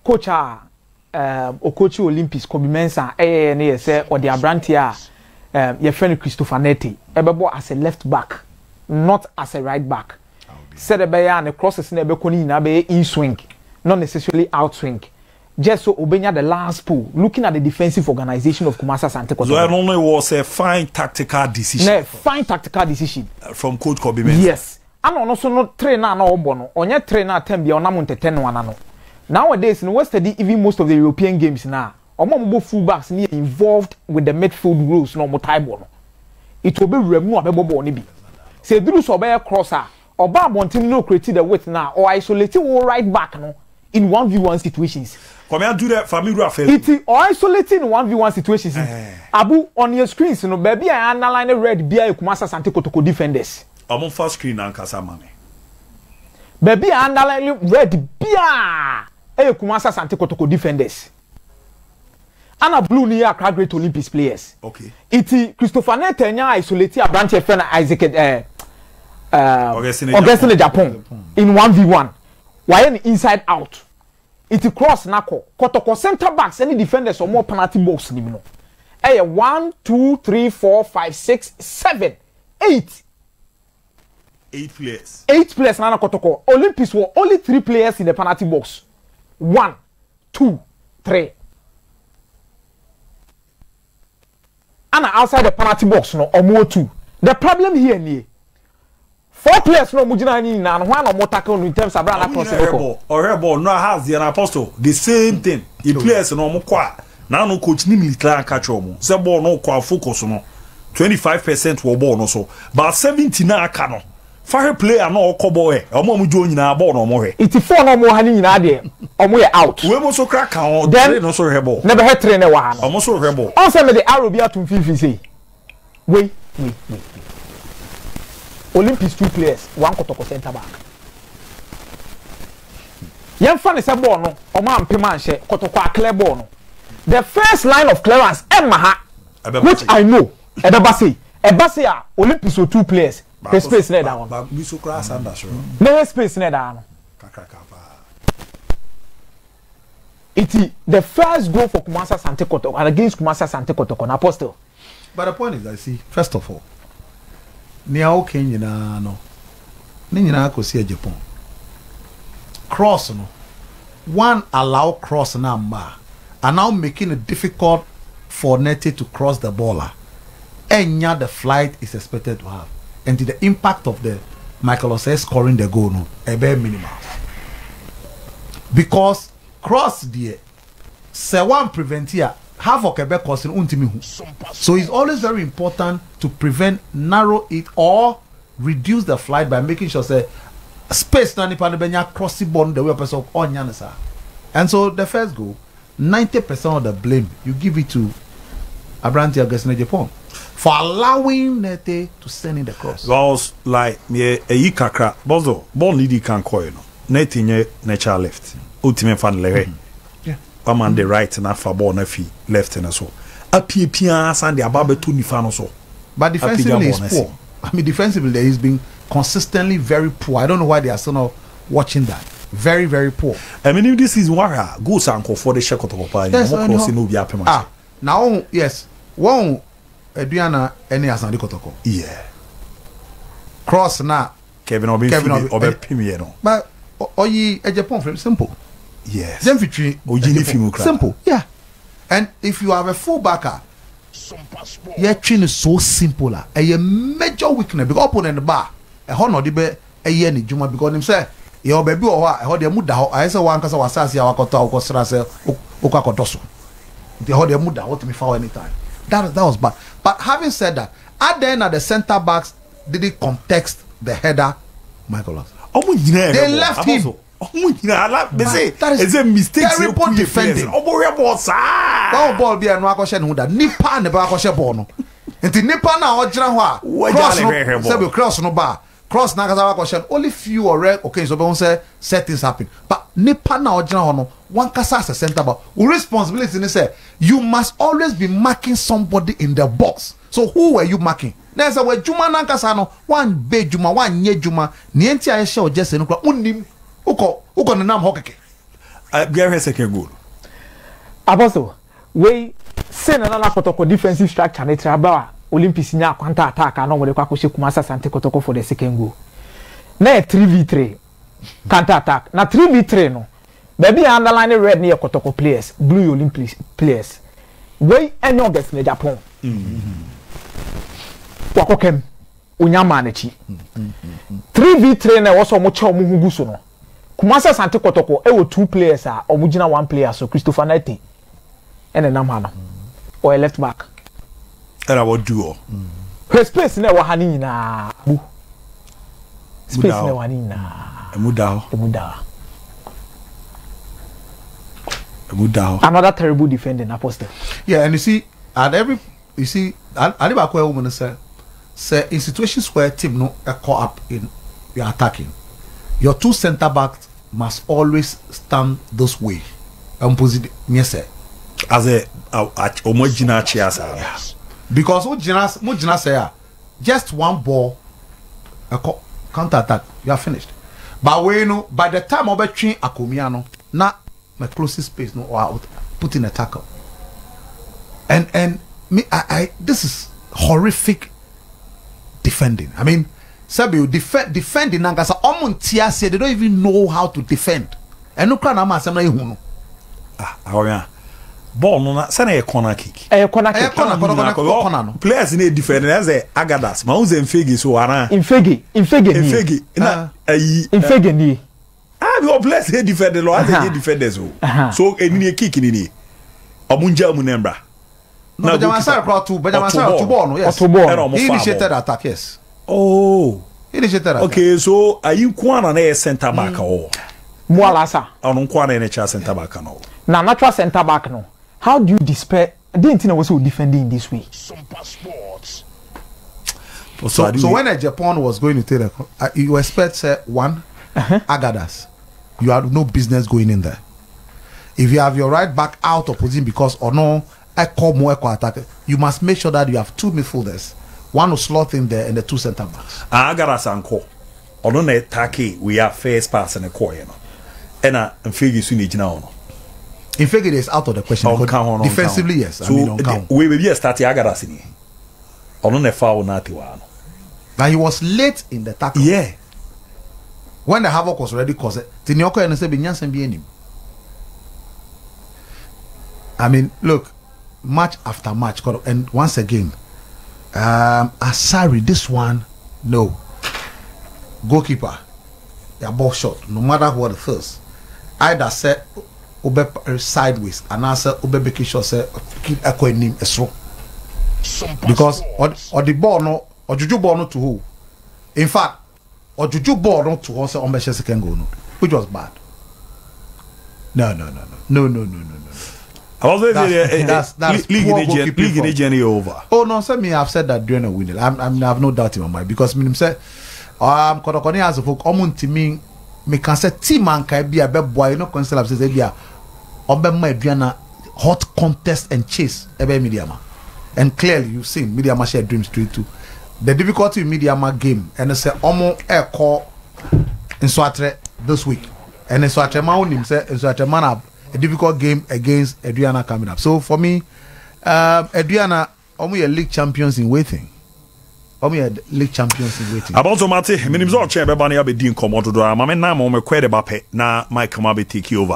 coach o coach Olympics Kobe Mensah ne say or the Abrantia your friend Christopher Neti ebebo as a left back not as a right back said the bear and the crosses in ebekoni na be in swing not necessarily out swing just so obenya the last pull looking at the defensive organization of Kumasi Asante Kotoko. So it only was a fine tactical decision. Fine tactical decision from coach Kobe Mensah. Yes. And also no trainer na obono onye trainer tembi onam nteten wana no. Nowadays in West even most of the European games now omo fullbacks ni involved with the midfield rules no mo tie ball no. It will be remu abebo ni bi. Say duru so be crosser oba abontin no create the width now or isolate wo right back no in 1v1 situations. Come here do that for me Rafael. It or isolating 1v1 situations. Abu on your screens no baby I underline red bia Kumasi Asante Kotoko defenders. I'm first screen and kasa mami. Baby I underline red bia Kumasi Asante Kotoko defenders. Anna blue ni Accra Great Olympics players. Okay. Iti Christopher Netanya isolate Abranche friend Isaac Augustine Japan in 1v1. Why inside out? Iti cross nako. Kotoko center backs any defenders or more penalty box ni no. 1 2 3 4 5 6 7 8 players. 8 players na Kotoko. Olympics were only 3 players in the penalty box. 1 2 3. And outside the penalty box no or more 2. The problem here ni 4 players no mujina ni na one or more tackle in terms of brand across the ball. Or ball no has the Apostle the same thing. The players no mo kwa. Now no coach ni military catch omo. Say ball no kwa focus no. 25% wo ball no so. But 70 na aka no. Fire player no okobo e. Omo mu jo nyina ball no mo he. Iti 4 no mo ha ni nyina de. Omo ye out. We mo so crack on. Then no so he ball. Never head train e wa ha no. Omo so he ball. On say me the arrow be atum fifi say. Wait. Olympics 2 players, 1 Kotoko center back. Yen fan is a ball no, o man pema she Kotoko a clear ball no. The first line of clearance Emma which I know Ebase a Olympics 2 players. The space near that one. But we so cross under sure. No space near that one. It's the first goal for Kumasi Asante Kotoko and against Kumasi Asante Kotoko and Apostle. But the point is, I see, first of all, Niao Kenya no, Nina ko see Japan. Cross no, one allow cross number, and now making it difficult for Nete to cross the baller. And yeah, the flight is expected to have, and the impact of the Michael Osei scoring the goal no, a bare minimal. Because cross the say one prevent here. Half of Quebec causing untimi. So it's always very important to prevent, narrow it, or reduce the flight by making sure say space na nipa ne benya cross the ball the way person on yanisa. And so the first goal, 90% of the blame you give it to Abranche Augustine Japan for allowing Nete to send in the cross. Was like me a kakra bozo ball lady can call you no. Nete nye nature left. Ultimate fan lehe. I'm on the right and for ball nafi left and so. A pia and the ababe to nifano so. But defensively is poor. I mean defensively he's been consistently very poor. I don't know why they are still not watching that. Very, very poor. I mean if this is wara goes and for the shake of the now yes. One Adriana any Asante Kotoko. Yeah. Cross na Kevin Obi Pimie no. But oyi a Japan frame simple. Yes. Simple. Yeah. And if you have a full backer, your chin is so simple. A major weakness because opponent the bar. A honor the be a year ni Juma because him say your baby or I hold the muda. I say one casa was sassy our kota or strasser okakotoso. They hold the muda what me for anytime. That was bad. But having said that, at the end of the center backs did it context the header Michael. They left him. That is a mistake. Terrible defending. Ball be a no question who that nipa and the back of Shabono. And the nipa now cross no bar. Cross Nagasawa question. Only few or rare okay, so say set things happen. But nipa now one casa center back. Responsibility is say you must always be marking somebody in the box. So who were you marking? There's a way Juma Nankasano, one big Juma, one ye Juma, Nientia show just in uko na nam hokeke. Get her second goal. Apostle, we send another kotoko defensive structure. It's about Olympics nya counter attack. I know what they call Kumasa Sante kotoko for the second goal. Na 3v3 counter attack. Na 3v3 no. Baby underline red near kotoko players, blue Olympics players. We any August in Japan. Wakokem unyama nechi. 3v3 na also mucho muhugu so no. Kumasa Sante kotoko e wo 2 players a omugina 1 player so Christopher Nete. Ene namano. Or a left back. And I will do. Her space na wa hani na bu. Space na wa hani na. Emudao. Another terrible defending Apostle. Yeah, and you see, at every woman say in situations where team no are caught up in your attacking, your 2 center backs must always stand this way. Yes, sir. As a homogeneous cheers. Because what Jina say, just one ball, counter attack, you are finished. But we know by the time of between Akomea no, na my closest space no or put in a tackle. And me I this is horrific defending. I mean, Sabi defending Nangasa Omuntia said they don't even know how to defend. And no can ama semna ehunu. Ah, ball no na say na corner kick. Corner kick. Corner no. Players in defend as Agadas, ma unze Mfegi so ara. Mfegi na ayi Mfegi ni. Your players he defend the law as they defenders so eni kick ni omunja mu nembra. No, Benjamin Sarr brought two ball, no, yes. He initiated attack, yes. Oh. He initiated attack. Okay, so are you kwana na center back or? Mwalasa. Onu kwana na center back no. Na natural center back no. How do you despair? I didn't think I was so defending in this way. SOMPA Sports. So when Japan was going to take you expect one Agadas. You have no business going in there. If you have your right back out of position because or no attack, you must make sure that you have 2 midfielders, one who slot in there and the 2 center backs. Agadas anko. Ono na attack we have first pass and a core, you know. And Mfegi su ni jina ono. Mfegi is out of the question. Defensively, yes. So we will be start Agadas ni. Ono na foul na tiwa. Now he was late in the tackle. Yeah. When the havoc was already caused, Tinyoko and say Binyansen be him. I mean, look, match after match, and once again, Asari, this one, no. Goalkeeper, your ball shot, no matter what it is. Either say Ube sideways, and answer Ube Beki shot say keep echoing him as wrong. Because or the ball no, or Juju ball no to who? In fact, or Juju ball no to also on Beshe second goal no, which was bad. No. I was that's league in journey over. Oh no, sir, me I've said that during a winning. I have no doubt in my mind because me say kotokoni as a folk omunti me can say team and can be a bad boy, no consider say be a obema aduana hot contest and chase ebe Mediama. And clearly you've seen Mediama share dreams straight too. The difficulty in Mediama game and say omo air call in Swatre this week. And in Swatre man him say in Swatre man have a difficult game against Adriana coming up. So for me, Adriana only a league champions in waiting. Only a league champions in waiting. About to Mate, minimum chair, Bebani Abedin Commodore, Mamma, Mama, Quedebape, na Mike Mabe take you over.